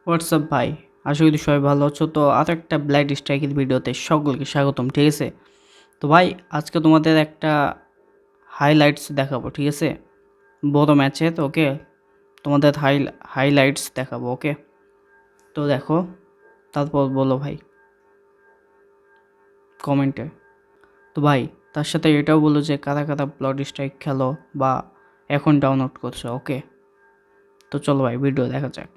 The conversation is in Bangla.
হোয়াটসঅ্যাপ ভাই, আশা করি সবাই ভালো আছো। তো আর একটা ব্লাড স্ট্রাইকের ভিডিওতে সকলকে স্বাগতম। ঠিক আছে, তো ভাই আজকে তোমাদের একটা হাইলাইটস দেখাবো। ঠিক আছে, বড় ম্যাচে তো ওকে, তোমাদের হাইলাইটস দেখাবো। ওকে, তো দেখো, তারপর বলো ভাই কমেন্টে। তো ভাই তার সাথে এটাও বলো যে কারা কারা ব্লাড স্ট্রাইক খেলো বা এখন ডাউনলোড করছো। ওকে, তো চলো ভাই ভিডিও দেখা যাক।